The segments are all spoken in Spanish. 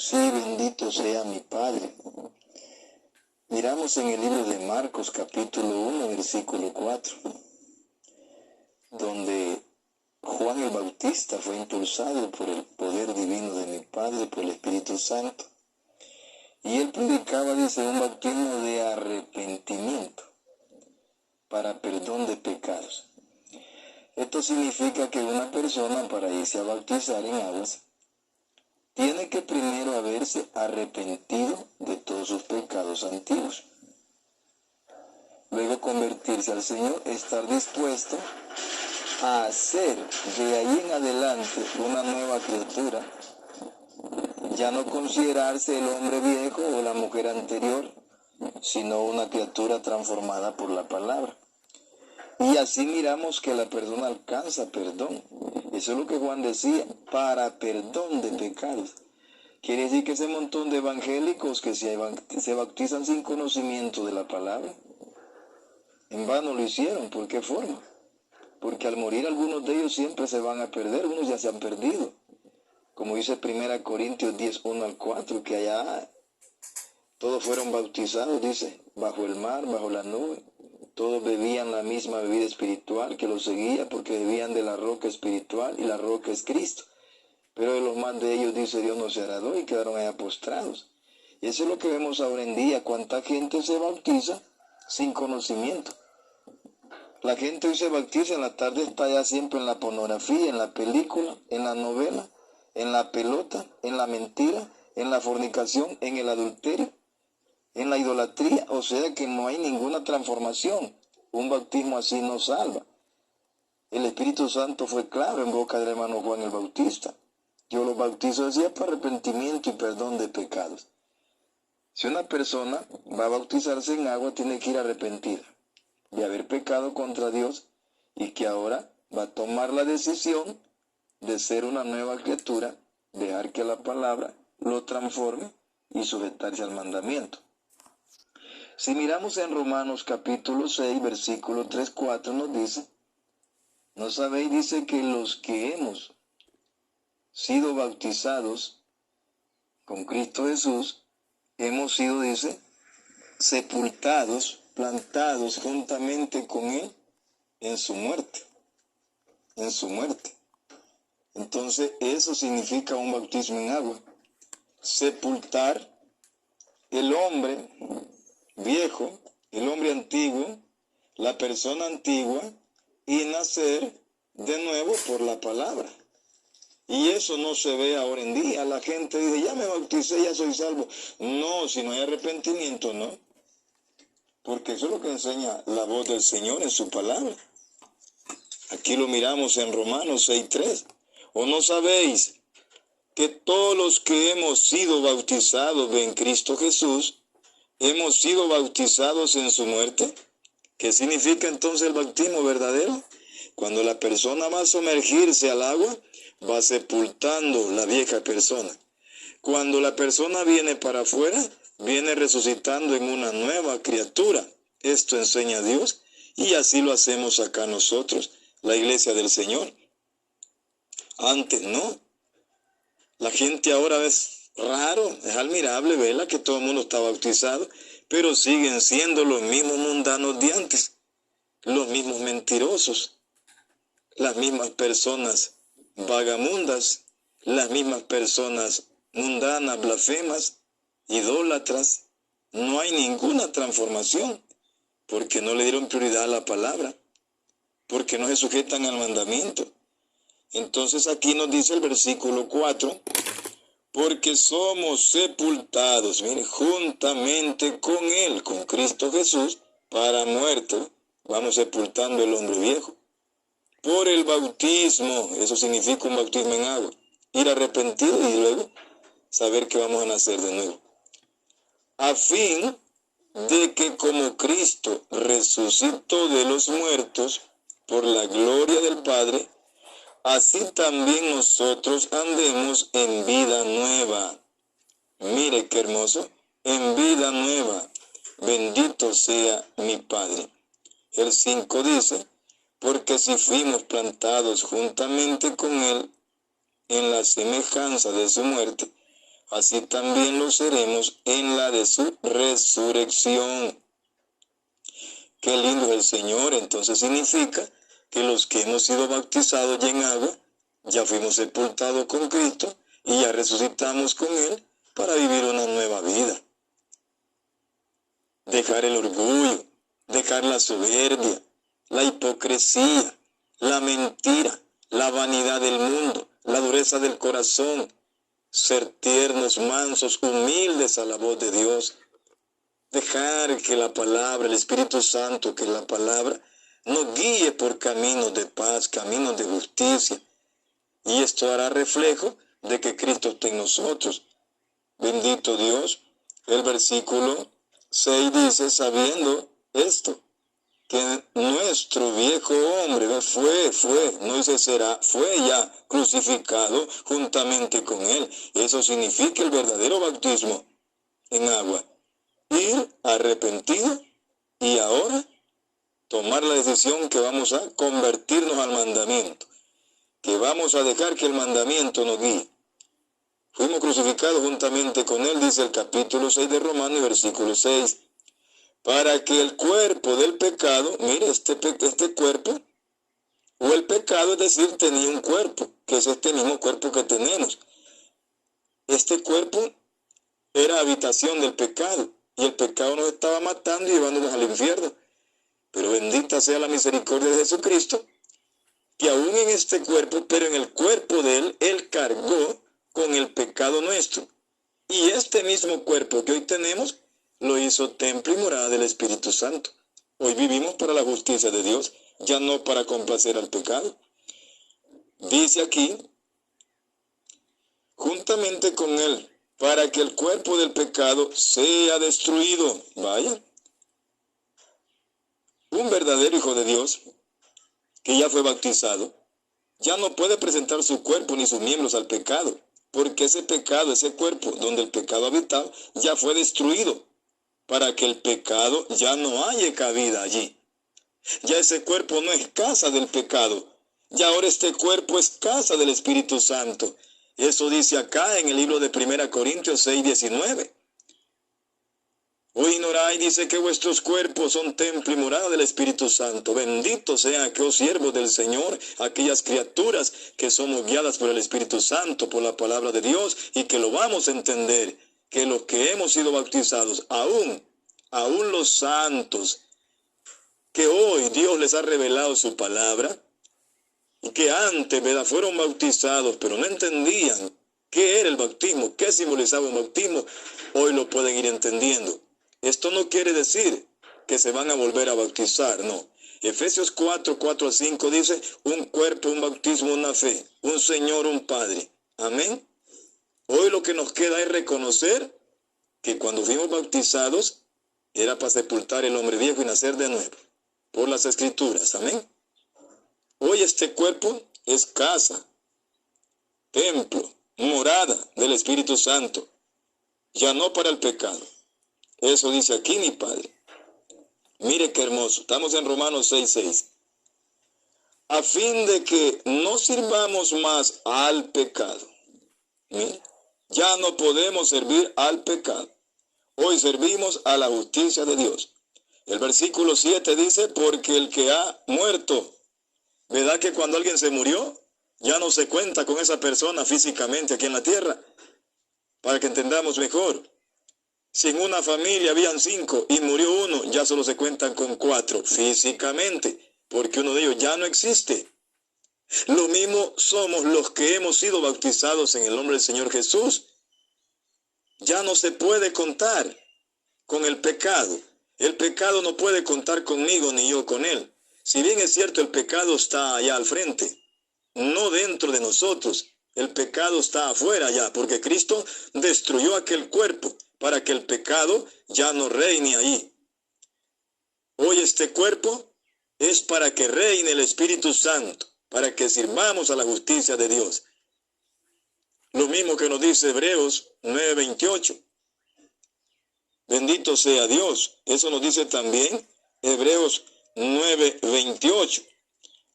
Sí, bendito sea mi Padre. Miramos en el libro de Marcos capítulo 1, versículo 4, donde Juan el Bautista fue impulsado por el poder divino de mi Padre, por el Espíritu Santo, y él predicaba desde un bautismo de arrepentimiento para perdón de pecados. Esto significa que una persona, para irse a bautizar en aguas, tiene que primero haberse arrepentido de todos sus pecados antiguos. Luego convertirse al Señor, estar dispuesto a hacer de ahí en adelante una nueva criatura, ya no considerarse el hombre viejo o la mujer anterior, sino una criatura transformada por la palabra. Y así miramos que la persona alcanza perdón. Eso es lo que Juan decía, para perdón de pecados. Quiere decir que ese montón de evangélicos que se bautizan sin conocimiento de la palabra, en vano lo hicieron. ¿Por qué forma? Porque al morir algunos de ellos siempre se van a perder, unos ya se han perdido. Como dice 1 Corintios 10, 1 al 4, que allá todos fueron bautizados, dice, bajo el mar, bajo la nube. Todos bebían la misma bebida espiritual que los seguía porque bebían de la roca espiritual y la roca es Cristo. Pero de los más de ellos, dice, Dios no se agradó y quedaron allá postrados. Y eso es lo que vemos ahora en día, cuánta gente se bautiza sin conocimiento. La gente hoy se bautiza, en la tarde está ya siempre en la pornografía, en la película, en la novela, en la pelota, en la mentira, en la fornicación, en el adulterio, en la idolatría, o sea que no hay ninguna transformación. Un bautismo así no salva. El Espíritu Santo fue claro en boca del hermano Juan el Bautista. Yo los bautizo, decía, para arrepentimiento y perdón de pecados. Si una persona va a bautizarse en agua, tiene que ir arrepentida de haber pecado contra Dios y que ahora va a tomar la decisión de ser una nueva criatura, dejar que la palabra lo transforme y sujetarse al mandamiento. Si miramos en Romanos capítulo 6, versículo 3, 4, nos dice, ¿no sabéis? Dice que los que hemos sido bautizados con Cristo Jesús, hemos sido, dice, sepultados, plantados juntamente con Él en su muerte. En su muerte. Entonces, eso significa un bautismo en agua. Sepultar el hombre viejo, el hombre antiguo, la persona antigua, y nacer de nuevo por la palabra. Y eso no se ve ahora en día. La gente dice, ya me bauticé, ya soy salvo. No, si no hay arrepentimiento, no. Porque eso es lo que enseña la voz del Señor en su palabra. Aquí lo miramos en Romanos 6:3. ¿O no sabéis que todos los que hemos sido bautizados en Cristo Jesús, hemos sido bautizados en su muerte? ¿Qué significa entonces el bautismo verdadero? Cuando la persona va a sumergirse al agua, va sepultando la vieja persona. Cuando la persona viene para afuera, viene resucitando en una nueva criatura. Esto enseña Dios y así lo hacemos acá nosotros, la iglesia del Señor. Antes no. La gente ahora es raro, es admirable verla que todo el mundo está bautizado, pero siguen siendo los mismos mundanos de antes, los mismos mentirosos, las mismas personas vagamundas, las mismas personas mundanas, blasfemas, idólatras. No hay ninguna transformación, porque no le dieron prioridad a la palabra, porque no se sujetan al mandamiento. Entonces aquí nos dice el versículo 4, porque somos sepultados, mire, juntamente con Él, con Cristo Jesús, para muerto, vamos sepultando el hombre viejo. Por el bautismo, eso significa un bautismo en agua, ir arrepentido y luego saber que vamos a nacer de nuevo. A fin de que como Cristo resucitó de los muertos por la gloria del Padre, así también nosotros andemos en vida nueva. Mire qué hermoso, en vida nueva. Bendito sea mi Padre. El 5 dice, porque si fuimos plantados juntamente con Él en la semejanza de su muerte, así también lo seremos en la de su resurrección. Qué lindo es el Señor. Entonces significa que los que hemos sido bautizados ya en agua, ya fuimos sepultados con Cristo y ya resucitamos con Él para vivir una nueva vida. Dejar el orgullo, dejar la soberbia, la hipocresía, la mentira, la vanidad del mundo, la dureza del corazón, ser tiernos, mansos, humildes a la voz de Dios. Dejar que la palabra, el Espíritu Santo, que la palabra nos guíe por caminos de paz, caminos de justicia. Y esto hará reflejo de que Cristo está en nosotros. Bendito Dios. El versículo 6 dice, sabiendo esto, que nuestro viejo hombre no dice será, fue ya crucificado juntamente con él. Eso significa el verdadero bautismo en agua. Ir arrepentido y ahora tomar la decisión que vamos a convertirnos al mandamiento, que vamos a dejar que el mandamiento nos guíe. Fuimos crucificados juntamente con él, dice el capítulo 6 de Romanos, versículo 6, para que el cuerpo del pecado, mire, este cuerpo, o el pecado, es decir, tenía un cuerpo, que es este mismo cuerpo que tenemos. Este cuerpo era habitación del pecado, y el pecado nos estaba matando y llevándonos al infierno. Pero bendita sea la misericordia de Jesucristo, que aún en este cuerpo, pero en el cuerpo de Él, Él cargó con el pecado nuestro. Y este mismo cuerpo que hoy tenemos, lo hizo templo y morada del Espíritu Santo. Hoy vivimos para la justicia de Dios, ya no para complacer al pecado. Dice aquí, juntamente con Él, para que el cuerpo del pecado sea destruido. Vaya. Un verdadero hijo de Dios, que ya fue bautizado, ya no puede presentar su cuerpo ni sus miembros al pecado, porque ese pecado, ese cuerpo donde el pecado habitaba, ya fue destruido, para que el pecado ya no haya cabida allí. Ya ese cuerpo no es casa del pecado, ya ahora este cuerpo es casa del Espíritu Santo. Eso dice acá en el libro de 1 Corintios 6, 19. O ignoráis, dice, que vuestros cuerpos son templo y morada del Espíritu Santo. Bendito sea aquellos siervos del Señor, aquellas criaturas que somos guiadas por el Espíritu Santo, por la palabra de Dios, y que lo vamos a entender, que los que hemos sido bautizados, aún los santos, que hoy Dios les ha revelado su palabra, y que antes, ¿verdad?, fueron bautizados, pero no entendían qué era el bautismo, qué simbolizaba un bautismo, hoy lo pueden ir entendiendo. Esto no quiere decir que se van a volver a bautizar, no. Efesios 4, 4 a 5 dice, un cuerpo, un bautismo, una fe, un Señor, un Padre. Amén. Hoy lo que nos queda es reconocer que cuando fuimos bautizados era para sepultar el hombre viejo y nacer de nuevo, por las Escrituras. Amén. Hoy este cuerpo es casa, templo, morada del Espíritu Santo, ya no para el pecado. Eso dice aquí mi Padre. Mire qué hermoso. Estamos en Romanos 6:6. A fin de que no sirvamos más al pecado. ¿Sí? Ya no podemos servir al pecado. Hoy servimos a la justicia de Dios. El versículo 7 dice, porque el que ha muerto, ¿verdad que cuando alguien se murió, ya no se cuenta con esa persona físicamente aquí en la tierra? Para que entendamos mejor. Si en una familia habían 5 y murió uno, ya solo se cuentan con 4 físicamente, porque uno de ellos ya no existe. Lo mismo somos los que hemos sido bautizados en el nombre del Señor Jesús. Ya no se puede contar con el pecado. El pecado no puede contar conmigo ni yo con él. Si bien es cierto, el pecado está allá al frente, no dentro de nosotros. El pecado está afuera ya, porque Cristo destruyó aquel cuerpo para que el pecado ya no reine ahí. Hoy este cuerpo es para que reine el Espíritu Santo, para que sirvamos a la justicia de Dios. Lo mismo que nos dice Hebreos 9:28. Bendito sea Dios. Eso nos dice también Hebreos 9:28.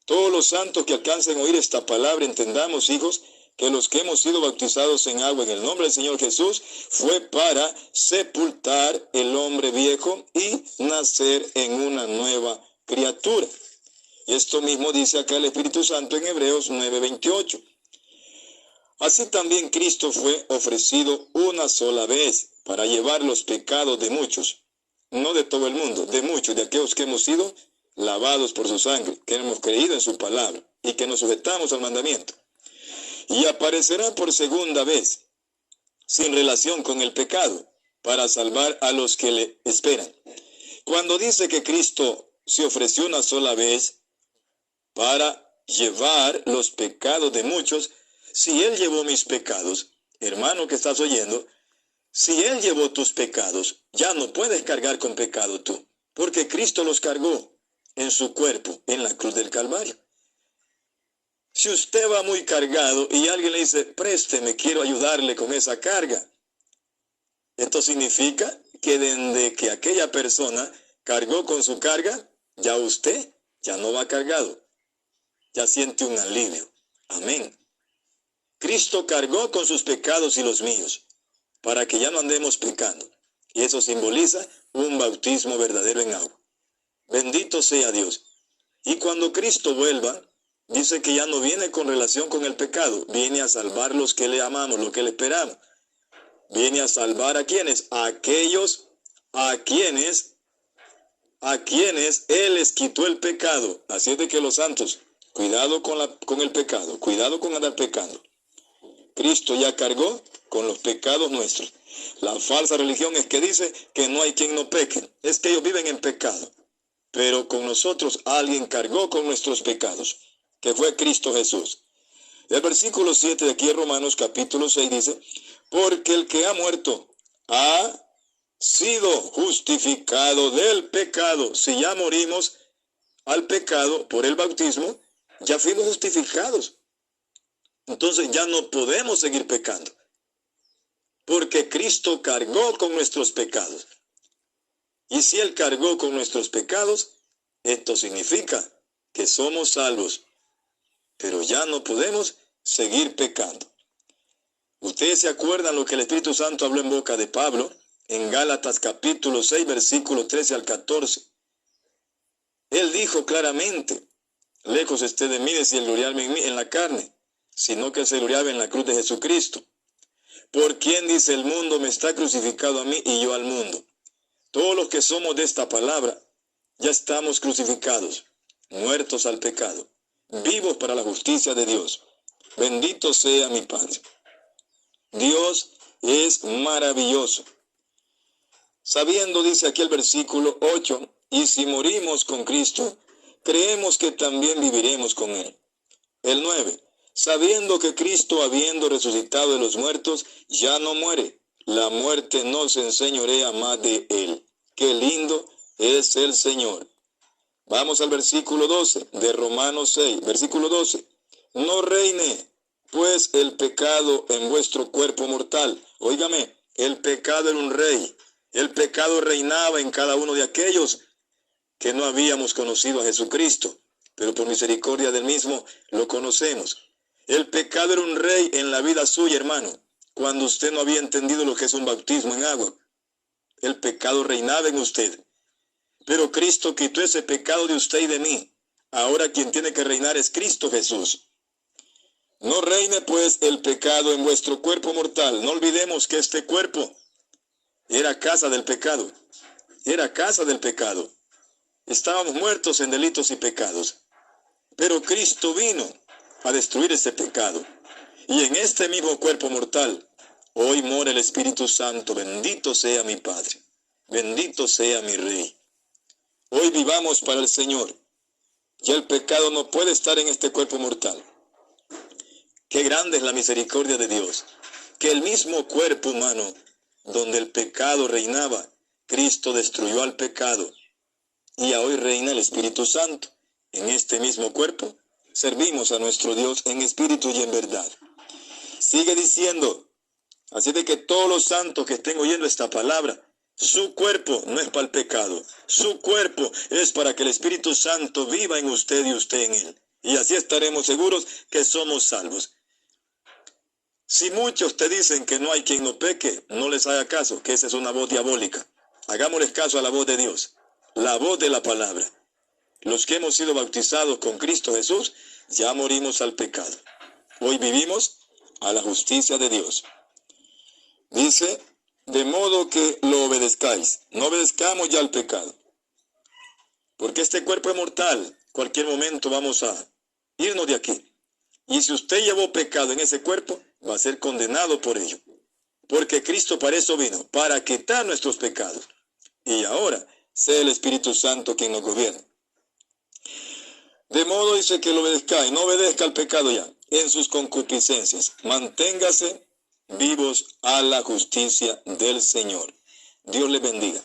Todos los santos que alcancen a oír esta palabra, entendamos, hijos, que los que hemos sido bautizados en agua en el nombre del Señor Jesús fue para sepultar el hombre viejo y nacer en una nueva criatura. Y esto mismo dice acá el Espíritu Santo en Hebreos 9:28. Así también Cristo fue ofrecido una sola vez para llevar los pecados de muchos, no de todo el mundo, de muchos, de aquellos que hemos sido lavados por su sangre, que hemos creído en su palabra y que nos sujetamos al mandamiento. Y aparecerá por segunda vez, sin relación con el pecado, para salvar a los que le esperan. Cuando dice que Cristo se ofreció una sola vez para llevar los pecados de muchos, si Él llevó mis pecados, hermano que estás oyendo, si Él llevó tus pecados, ya no puedes cargar con pecado tú, porque Cristo los cargó en su cuerpo, en la cruz del Calvario. Si usted va muy cargado y alguien le dice, présteme, quiero ayudarle con esa carga, esto significa que desde que aquella persona cargó con su carga, ya usted ya no va cargado, ya siente un alivio. Amén. Cristo cargó con sus pecados y los míos, para que ya no andemos pecando. Y eso simboliza un bautismo verdadero en agua. Bendito sea Dios. Y cuando Cristo vuelva, dice que ya no viene con relación con el pecado, viene a salvar los que le amamos, los que le esperamos. Viene a salvar a quienes, a aquellos a quienes Él les quitó el pecado. Así es de que los santos, cuidado con el pecado, cuidado con andar pecando. Cristo ya cargó con los pecados nuestros. La falsa religión es que dice que no hay quien no peque, es que ellos viven en pecado. Pero con nosotros alguien cargó con nuestros pecados, que fue Cristo Jesús. El versículo 7 de aquí en Romanos capítulo 6 dice, porque el que ha muerto ha sido justificado del pecado. Si ya morimos al pecado por el bautismo, ya fuimos justificados. Entonces ya no podemos seguir pecando, porque Cristo cargó con nuestros pecados. Y si Él cargó con nuestros pecados, esto significa que somos salvos, pero ya no podemos seguir pecando. Ustedes se acuerdan lo que el Espíritu Santo habló en boca de Pablo en Gálatas capítulo 6, versículo 13 al 14. Él dijo claramente, lejos esté de mí decir gloriarme en mí, en la carne, sino que se gloriaba en la cruz de Jesucristo. Por quien dice el mundo me está crucificado a mí y yo al mundo. Todos los que somos de esta palabra ya estamos crucificados, muertos al pecado, vivos para la justicia de Dios. Bendito sea mi Padre. Dios es maravilloso. Sabiendo, dice aquí el versículo 8, y si morimos con Cristo, creemos que también viviremos con Él. El 9, sabiendo que Cristo, habiendo resucitado de los muertos, ya no muere, la muerte no se enseñorea más de Él. Qué lindo es el Señor. Vamos al versículo 12 de Romanos 6, versículo 12. No reine pues el pecado en vuestro cuerpo mortal. Óigame, el pecado era un rey. El pecado reinaba en cada uno de aquellos que no habíamos conocido a Jesucristo, pero por misericordia del mismo lo conocemos. El pecado era un rey en la vida suya, hermano, cuando usted no había entendido lo que es un bautismo en agua. El pecado reinaba en usted, pero Cristo quitó ese pecado de usted y de mí. Ahora quien tiene que reinar es Cristo Jesús. No reine pues el pecado en vuestro cuerpo mortal. No olvidemos que este cuerpo era casa del pecado. Era casa del pecado. Estábamos muertos en delitos y pecados. Pero Cristo vino a destruir ese pecado. Y en este mismo cuerpo mortal, hoy mora el Espíritu Santo. Bendito sea mi Padre. Bendito sea mi Rey. Hoy vivamos para el Señor. Ya el pecado no puede estar en este cuerpo mortal. Qué grande es la misericordia de Dios. Que el mismo cuerpo humano donde el pecado reinaba, Cristo destruyó al pecado. Y hoy reina el Espíritu Santo. En este mismo cuerpo servimos a nuestro Dios en espíritu y en verdad. Sigue diciendo, así de que todos los santos que estén oyendo esta palabra, su cuerpo no es para el pecado. Su cuerpo es para que el Espíritu Santo viva en usted y usted en él. Y así estaremos seguros que somos salvos. Si muchos te dicen que no hay quien no peque, no les haga caso, que esa es una voz diabólica. Hagámosles caso a la voz de Dios, la voz de la palabra. Los que hemos sido bautizados con Cristo Jesús, ya morimos al pecado. Hoy vivimos a la justicia de Dios. Dice, de modo que lo obedezcáis. No obedezcamos ya al pecado. Porque este cuerpo es mortal. Cualquier momento vamos a irnos de aquí. Y si usted llevó pecado en ese cuerpo, va a ser condenado por ello. Porque Cristo para eso vino, para quitar nuestros pecados. Y ahora, sea el Espíritu Santo quien nos gobierne. De modo dice que lo obedezcáis, no obedezca al pecado ya, en sus concupiscencias. Manténgase vivos a la justicia del Señor. Dios les bendiga.